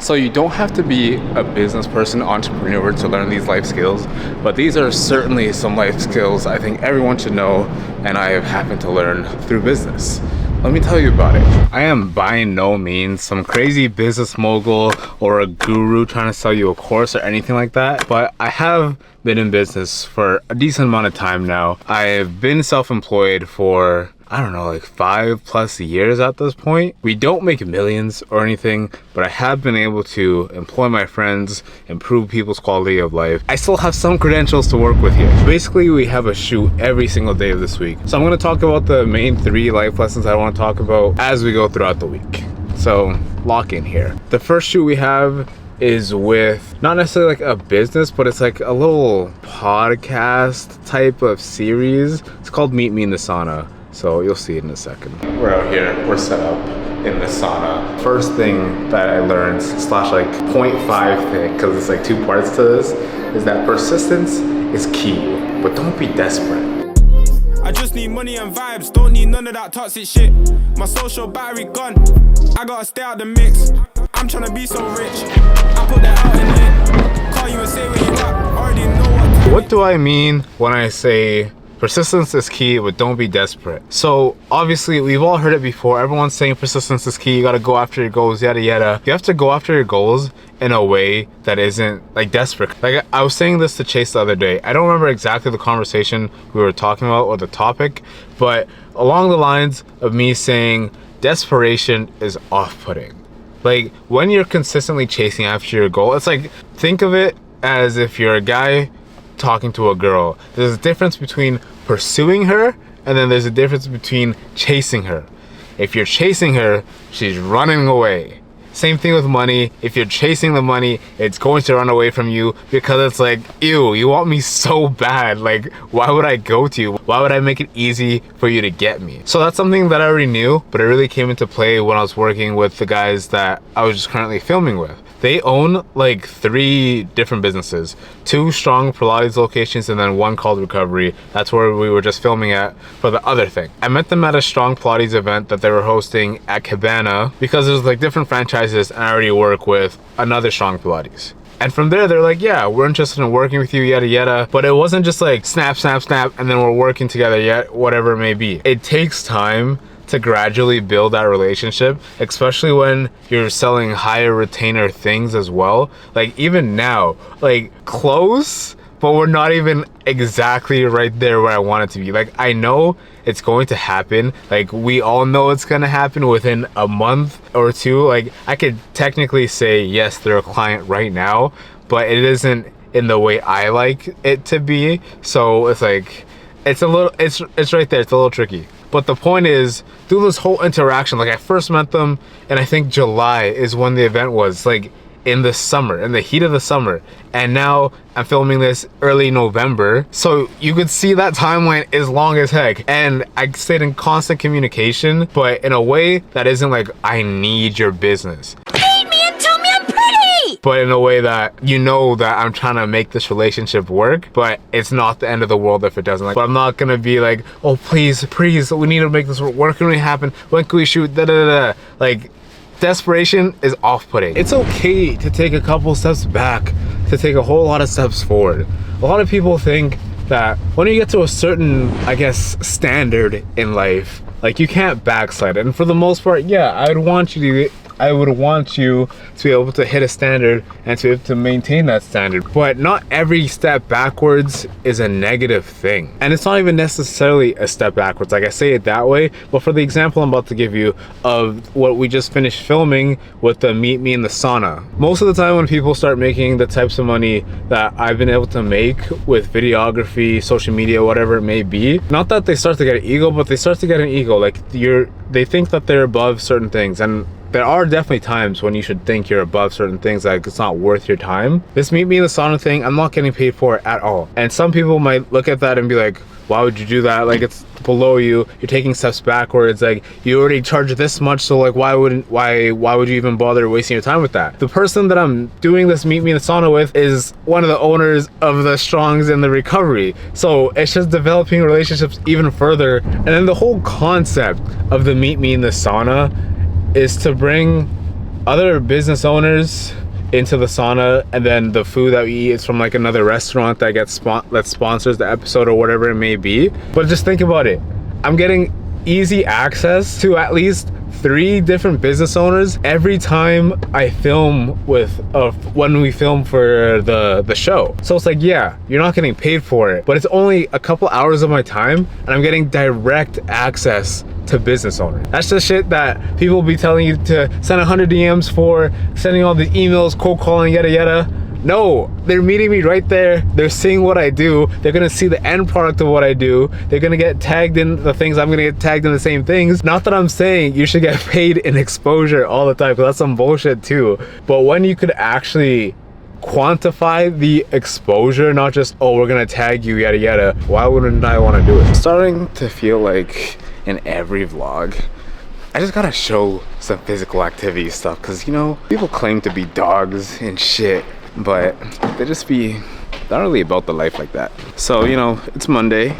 So you don't have to be a business person, entrepreneur to learn these life skills, but these are certainly some life skills I think everyone should know, and I have happened to learn through business. Let me tell you about it. I am by no means some crazy business mogul or a guru trying to sell you a course or anything like that, but I have been in business for a decent amount of time now. I've been self-employed for, I don't know, like 5+ years at this point. We don't make millions or anything, but I have been able to employ my friends, improve people's quality of life. I still have some credentials to work with here. Basically, we have a shoot every single day of this week. So I'm gonna talk about the main 3 life lessons I wanna talk about as we go throughout the week. So lock in here. The first shoot we have is with not necessarily like a business, but it's like a little podcast type of series. It's called Meet Me in the Sauna. So you'll see it in a second. We're out here, we're set up in the sauna. First thing that I learned, slash like 0.5 thing, because it's like 2 parts to this, is that persistence is key, but don't be desperate. I just need money and vibes, don't need none of that toxic shit. My social battery gone, I gotta stay out the mix. I'm tryna be so rich, I put that out in lit. Call you and say where you at, already know What do I mean when I say persistence is key, but don't be desperate? So obviously we've all heard it before. Everyone's saying persistence is key. You got to go after your goals, yada yada. You have to go after your goals in a way that isn't like desperate. Like I was saying this to Chase the other day. I don't remember exactly the conversation we were talking about or the topic, but along the lines of me saying desperation is off-putting. Like when you're consistently chasing after your goal, it's like, think of it as if you're a guy talking to a girl. There's a difference between pursuing her, and then there's a difference between chasing her. If you're chasing her, she's running away. Same thing with money. If you're chasing the money, it's going to run away from you because it's like, ew, you want me so bad. Like, why would I go to you? Why would I make it easy for you to get me? So that's something that I already knew, but it really came into play when I was working with the guys that I was just currently filming with. They own like 3 different businesses, 2 strong Pilates locations and then 1 called Recovery. That's where we were just filming at for the other thing. I met them at a strong Pilates event that they were hosting at Cabana because there's like different franchises and I already work with another strong Pilates. And from there, they're like, yeah, we're interested in working with you, yada, yada. But it wasn't just like snap, snap, snap, and then we're working together yet, whatever it may be. It takes time to gradually build that relationship, especially when you're selling higher retainer things as well. Like even now, like close, but we're not even exactly right there where I want it to be. Like I know it's going to happen. Like we all know it's gonna happen within a month or 2. Like I could technically say, yes, they're a client right now, but it isn't in the way I like it to be. So it's like, it's right there, it's a little tricky. But the point is, through this whole interaction, like I first met them, and I think July is when the event was, like in the summer, in the heat of the summer. And now I'm filming this early November. So you could see that timeline is long as heck. And I stayed in constant communication, but in a way that isn't like, I need your business. But in a way that you know that I'm trying to make this relationship work, but it's not the end of the world if it doesn't. Like, but I'm not gonna be like, oh please, we need to make this work. When can we happen? When can we shoot? Da da da. Like, desperation is off-putting. It's okay to take a couple steps back, to take a whole lot of steps forward. A lot of people think that when you get to a certain, I guess, standard in life, like you can't backslide. And for the most part, yeah, I would want you to be able to hit a standard and to be able to maintain that standard. But not every step backwards is a negative thing. And it's not even necessarily a step backwards. Like I say it that way, but for the example I'm about to give you of what we just finished filming with the Meet Me in the Sauna. Most of the time when people start making the types of money that I've been able to make with videography, social media, whatever it may be, not that they start to get an ego, but they start to get an ego. Like they think that they're above certain things. And there are definitely times when you should think you're above certain things, like it's not worth your time. This Meet Me in the Sauna thing, I'm not getting paid for it at all. And some people might look at that and be like, why would you do that? Like it's below you, you're taking steps backwards. Like you already charge this much, so like why would you even bother wasting your time with that? The person that I'm doing this Meet Me in the Sauna with is one of the owners of the Strongs in the Recovery. So it's just developing relationships even further. And then the whole concept of the Meet Me in the Sauna is to bring other business owners into the sauna, and then the food that we eat is from like another restaurant that gets that sponsors the episode or whatever it may be. But just think about it. I'm getting easy access to at least 3 different business owners every time I film with when we film for the show. So it's like, yeah, you're not getting paid for it, but it's only a couple hours of my time and I'm getting direct access to business owners. That's the shit that people will be telling you to send 100 DMs for, sending all the emails, cold calling, yada yada. No, they're meeting me right there. They're seeing what I do. They're gonna see the end product of what I do. They're gonna get tagged in the things. I'm gonna get tagged in the same things. Not that I'm saying you should get paid in exposure all the time, because that's some bullshit too. But when you could actually quantify the exposure, not just, oh, we're gonna tag you, yada yada, why wouldn't I wanna do it? I'm starting to feel like in every vlog, I just gotta show some physical activity stuff, because, you know, people claim to be dogs and shit, but they just be not really about the life like that. So, you know, it's Monday,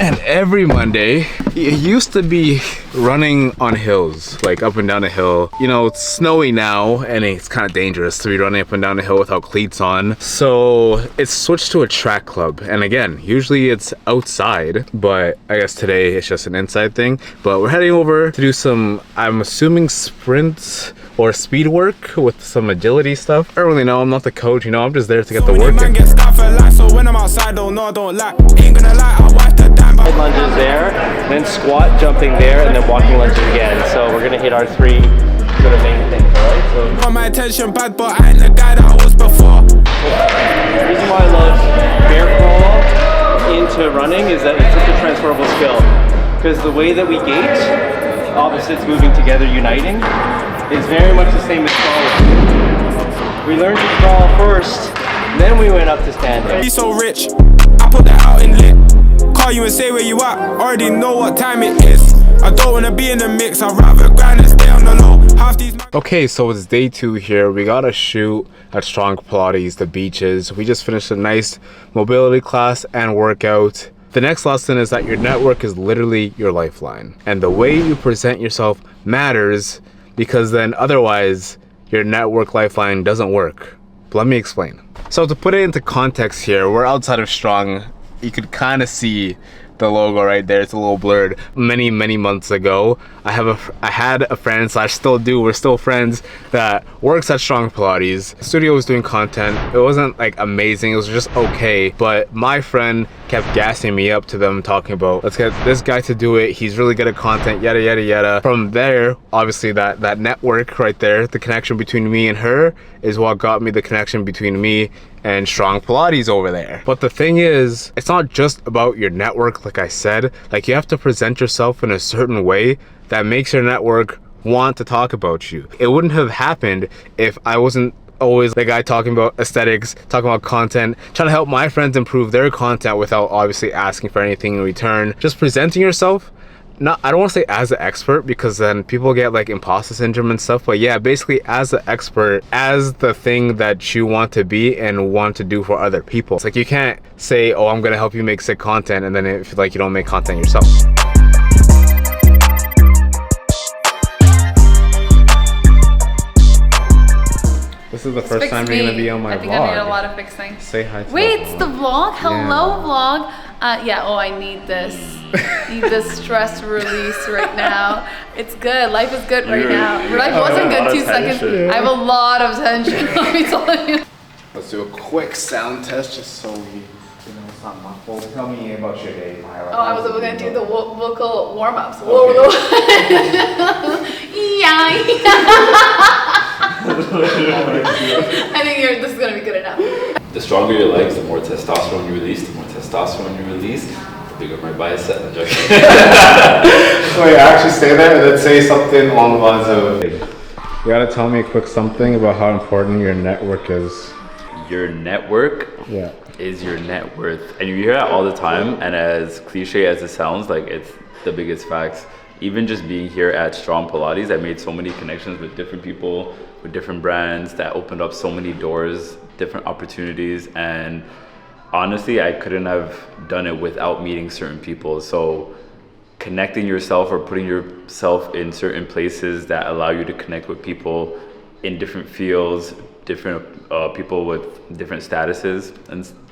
and every Monday it used to be running on hills, like up and down a hill. You know, it's snowy now and it's kind of dangerous to be running up and down a hill without cleats on, so it's switched to a track club. And again, usually it's outside, but I guess today it's just an inside thing. But we're heading over to do some, I'm assuming, sprints or speed work with some agility stuff. I don't really know, I'm not the coach, you know, I'm just there to get the work in. Get stuff for life, so when I'm outside, don't know, don't lie. Ain't gonna lie, I watch the dime. Head lunges there, then squat jumping there, and then walking lunges again. So we're gonna hit our 3 sort of main things, alright? So Got my attention bad, but I ain't the guy that I was before. the reason why I love bear crawl into running is that it's such a transferable skill. Because the way that we gait, opposites moving together, uniting, is very much the same as crawling. We learned to crawl first, then we went up to standing. Be so rich, I put that out in lit. Call you and say where you at, already know what time it is. I don't wanna be in the mix, I'd rather grind and stay on the low. Half these Okay, so it's day 2 here. We got a shoot at Strong Pilates, the beaches. We just finished a nice mobility class and workout. The next lesson is that your network is literally your lifeline, and the way you present yourself matters, because then otherwise your network lifeline doesn't work. But let me explain. So to put it into context here, we're outside of Strong. You could kind of see the logo right there. It's a little blurred. Many months ago, I had a friend, slash still do, we're still friends, that works at Strong Pilates. The studio was doing content. It wasn't like amazing, it was just okay, but my friend kept gassing me up to them, talking about, let's get this guy to do it, he's really good at content, yada yada yada. From there, obviously that network right there, the connection between me and her, is what got me the connection between me and Strong Pilates over there. But the thing is, it's not just about your network, like I said. Like, you have to present yourself in a certain way that makes your network want to talk about you. It wouldn't have happened if I wasn't always the guy talking about aesthetics, talking about content, trying to help my friends improve their content without obviously asking for anything in return. Just presenting yourself, I don't want to say as an expert, because then people get like imposter syndrome and stuff, but yeah, basically as an expert, as the thing that you want to be and want to do for other people. It's like, you can't say, oh, I'm gonna help you make sick content, and then if like you don't make content yourself. This is the first time you're gonna be on my vlog. I think I need a lot of fixing. Say hi to Wait, the it's the vlog? Hello, Yeah. vlog. Yeah, oh, I need this. Need this stress release right now. It's good. Life is good right now. Life wasn't good 2 seconds. I have a lot of tension, let me tell you. Let's do a quick sound test, just so you know it's not my fault. Tell me about your day, Myra. Oh, I was gonna do the vocal warm-ups. I think this is gonna be good enough. The stronger your legs, the more testosterone you release. The more testosterone you release, the bigger my bicep. I'm joking. Wait, actually stay there and then say something along the lines of, you gotta tell me a quick something about how important your network is. Your network is your net worth. And you hear that all the time, and as cliche as it sounds, like, it's the biggest facts. Even just being here at Strong Pilates, I made so many connections with different people, with different brands that opened up so many doors, different opportunities, and honestly, I couldn't have done it without meeting certain people. So connecting yourself or putting yourself in certain places that allow you to connect with people in different fields, different people with different statuses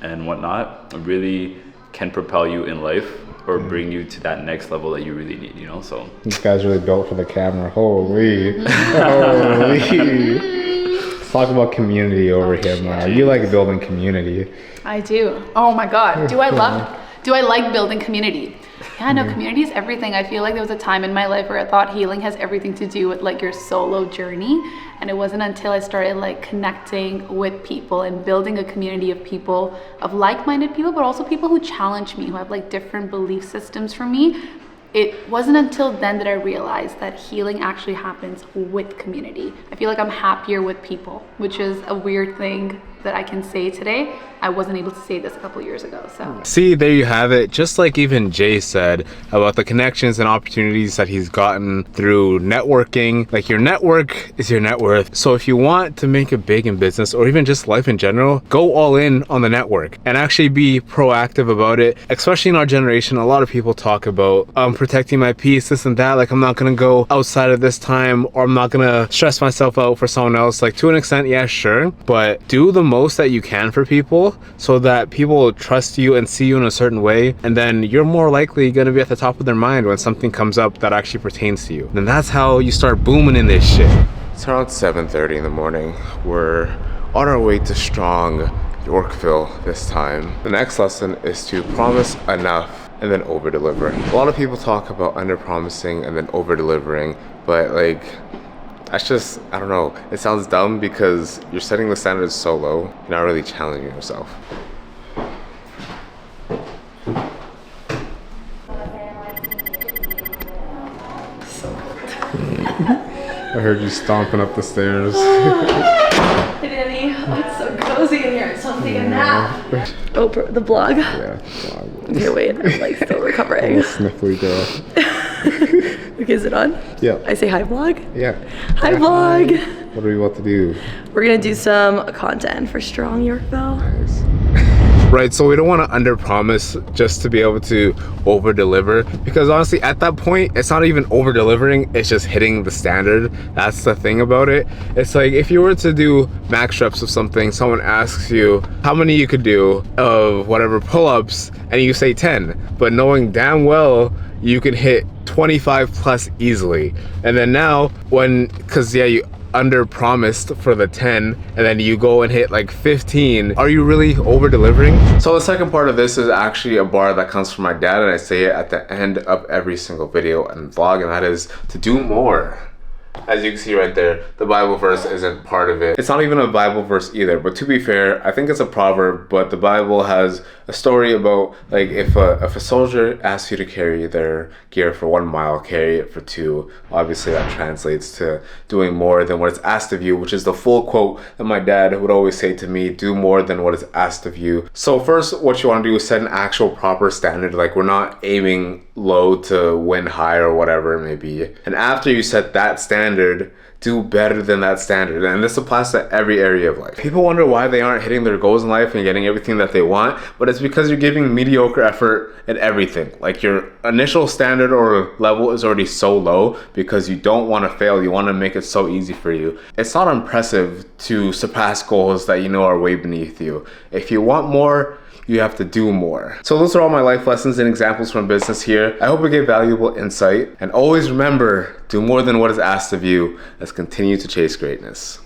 and whatnot really can propel you in life or bring you to that next level that you really need, you know? So this guy's really built for the camera. Holy. Let's talk about community over here, Mara. You like building community. I do. Oh my God. Do I like building community? Yeah, no, community is everything. I feel like there was a time in my life where I thought healing has everything to do with like your solo journey. And it wasn't until I started like connecting with people and building a community of people, of like-minded people, but also people who challenge me, who have like different belief systems from me. It wasn't until then that I realized that healing actually happens with community. I feel like I'm happier with people, which is a weird thing that I can say today. I wasn't able to say this a couple years ago, so. See, there you have it. Just like even Jay said about the connections and opportunities that he's gotten through networking. Like, your network is your net worth. So if you want to make it big in business or even just life in general, go all in on the network and actually be proactive about it. Especially in our generation, a lot of people talk about protecting my peace, this and that. Like, I'm not gonna go outside of this time, or I'm not gonna stress myself out for someone else. Like, to an extent, yeah, sure, but do the most that you can for people so that people will trust you and see you in a certain way, and then you're more likely going to be at the top of their mind when something comes up that actually pertains to you. And that's how you start booming in this shit. It's around 7:30 in the morning. We're on our way to Strong, Yorkville this time. The next lesson is to promise enough and then over deliver. A lot of people talk about under promising and then over delivering, but like, that's just, I don't know, it sounds dumb because you're setting the standards so low, you're not really challenging yourself. I heard you stomping up the stairs. Hey Danny, it's so cozy in here. So I'm taking a nap. Oh, the vlog? Yeah, Okay, wait, I'm like still recovering. Sniffly girl. Okay, is it on? Yeah. I say hi vlog? Yeah. Hi vlog. What are we about to do? We're gonna do some content for Strong Yorkville. Nice. Right, so we don't want to under promise just to be able to over deliver, because honestly at that point it's not even over delivering, it's just hitting the standard. That's the thing about it. It's like if you were to do max reps of something, someone asks you how many you could do of whatever pull-ups and you say 10, but knowing damn well you can hit 25 plus easily. And then now because you under promised for the 10 and then you go and hit like 15, are you really over delivering? So the second part of this is actually a bar that comes from my dad, and I say it at the end of every single video and vlog, and that is to do more. As you can see right there, the Bible verse isn't part of it. It's not even a Bible verse either, but to be fair, I think it's a proverb, but the Bible has a story about like if a soldier asks you to carry their gear for 1 mile, carry it for 2. Obviously that translates to doing more than what is asked of you, which is the full quote that my dad would always say to me, do more than what is asked of you. So first, what you want to do is set an actual proper standard. Like, we're not aiming low to win high or whatever it may be. And after you set that standard, do better than that standard. And this applies to every area of life. People wonder why they aren't hitting their goals in life and getting everything that they want, but it's because you're giving mediocre effort at everything. Like, your initial standard or level is already so low because you don't want to fail. You want to make it so easy for you. It's not impressive to surpass goals that you know are way beneath you. If you want more, you have to do more. So those are all my life lessons and examples from business here. I hope it gave valuable insight. And always remember, do more than what is asked of you. Let's continue to chase greatness.